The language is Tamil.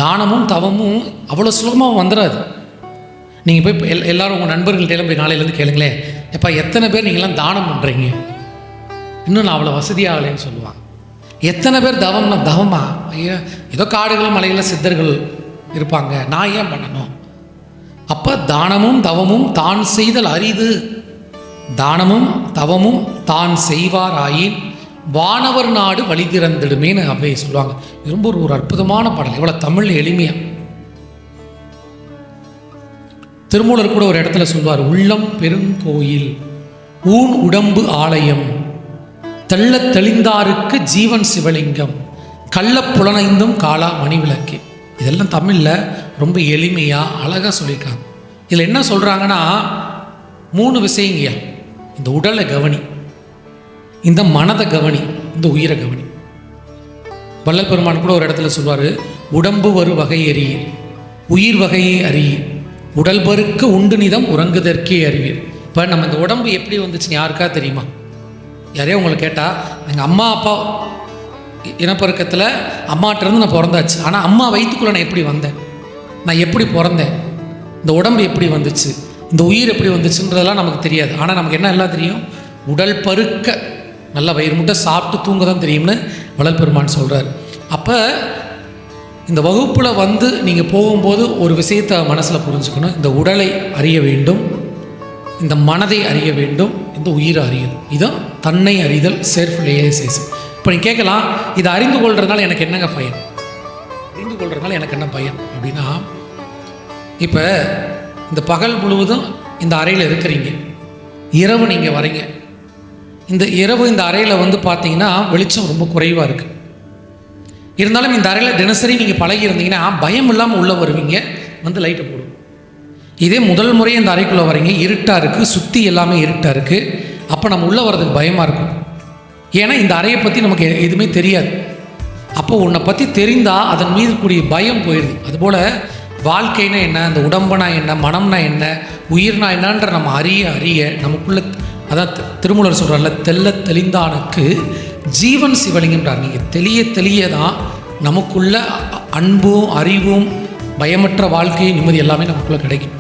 தானமும் தவமும் அவ்வளோ சுலபமாக வந்துடாது. நீங்கள் போய் எல்லோரும் உங்கள் நண்பர்கள்ட்ட போய் நாளையிலேருந்து கேளுங்களேன், எப்போ எத்தனை பேர் நீங்களாம் தானம் பண்ணுறீங்க, இன்னும் நான் அவ்வளோ வசதியாகலைன்னு சொல்லுவான். எத்தனை பேர் தவமா, ஐயா ஏதோ காடுகள் மலைகளில் சித்தர்கள் இருப்பாங்க, நான் ஏன் பண்ணணும்? அப்போ தானமும் தவமும் தான் செய்தல் அரிது, தானமும் தவமும் தான் செய்வார் ஆயின் வானவர் நாடு வழி திறந்திடுமேன்னு அப்படியே சொல்லுவாங்க. ரொம்ப ஒரு அற்புதமான பாடல், இவ்வளோ தமிழ் எளிமையா. திருமூலர் கூட ஒரு இடத்துல சொல்வார், உள்ளம் பெருங்கோயில் ஊன் உடம்பு ஆலயம் தெள்ள தெளிந்தாருக்கு ஜீவன் சிவலிங்கம் கள்ள புலனைந்தும் காலா மணி விளக்கு. இதெல்லாம் தமிழில் ரொம்ப எளிமையாக அழகாக சொல்லியிருக்காங்க. இதில் என்ன சொல்கிறாங்கன்னா, 3 விஷயங்கய்யா. இந்த உடலை கவனி, இந்த மனதை கவனி, இந்த உயிரை கவனி. வள்ளல் பெருமான் கூட ஒரு இடத்துல சொல்வார், உடம்பு வரு வகை அறியீர் உயிர் வகையை அறியீர் உடல் பருக்க உண்டு நிதம் உறங்குதற்கே அறிவீர். இப்போ நம்ம இந்த உடம்பு எப்படி வந்துச்சுன்னு யாருக்கா தெரியுமா? யாரையோ உங்களை கேட்டால், எங்கள் அம்மா அப்பா இனப்பெருக்கத்தில் அம்மாட்டிருந்து நான் பிறந்தாச்சு, ஆனால் அம்மா வயிற்றுக்குள்ளே நான் எப்படி வந்தேன், நான் எப்படி பிறந்தேன், இந்த உடம்பு எப்படி வந்துச்சு, இந்த உயிர் எப்படி வந்துச்சுன்றதெல்லாம் நமக்கு தெரியாது. ஆனால் நமக்கு என்ன எல்லாம் தெரியும்? உடல் பருக்க நல்லா வயிறு முட்டை சாப்பிட்டு தூங்க தான் தெரியும்னு வள்ளல் பெருமான் சொல்கிறார். அப்போ இந்த வகுப்பில் வந்து நீங்கள் போகும்போது ஒரு விஷயத்தை மனசில் புரிஞ்சுக்கணும். இந்த உடலை அறிய வேண்டும், இந்த மனதை அறிய வேண்டும், இந்த உயிரை அறியணும். இதுதான் தன்னை அறிதல், செல்ஃப் ரியலைசேஷன். இப்போ நீங்கள் கேட்கலாம், இதை அறிந்து கொள்றதுனால எனக்கு என்னங்க பயன், அறிந்து கொள்றதுனால எனக்கு என்ன பயன் அப்படின்னா, இப்போ இந்த பகல் முழுவதும் இந்த அறையில் இருக்கிறீங்க, இரவு நீங்கள் வரீங்க. இந்த இரவு இந்த அறையில் வந்து பார்த்தீங்கன்னா வெளிச்சம் ரொம்ப குறைவாக இருக்குது. இருந்தாலும் இந்த அறையில் தினசரி நீங்கள் பழகி இருந்தீங்கன்னா பயம் இல்லாமல் உள்ளே வருவீங்க, வந்து லைட்டை போடும். இதே முதல் முறையே இந்த அறைக்குள்ளே வரீங்க, இருட்டாக இருக்குது, சுற்றி எல்லாமே இருட்டாக இருக்குது. அப்போ நம்ம உள்ளே வர்றதுக்கு பயமாக இருக்கும். ஏன்னா இந்த அறையை பற்றி நமக்கு எதுவுமே தெரியாது. அப்போ உன்னை பற்றி தெரிந்தால் அதன் மீது கூடிய பயம் போயிடுது. அதுபோல் வாழ்க்கைனா என்ன, இந்த உடம்புனா என்ன, மனம்னா என்ன, உயிர்னா என்னன்ற நம்ம அறிய நமக்குள்ளே, அதான் திருமூலர் சொல்கிறார்ல, தெள்ள தெளிந்தானுக்கு ஜீவன் சிவலிங்கம்ன்றார். நீங்கள் தெளிய தான் நமக்குள்ள அன்பும் அறிவும் பயமற்ற வாழ்க்கையும் நிம்மதி எல்லாமே நமக்குள்ளே கிடைக்கும்.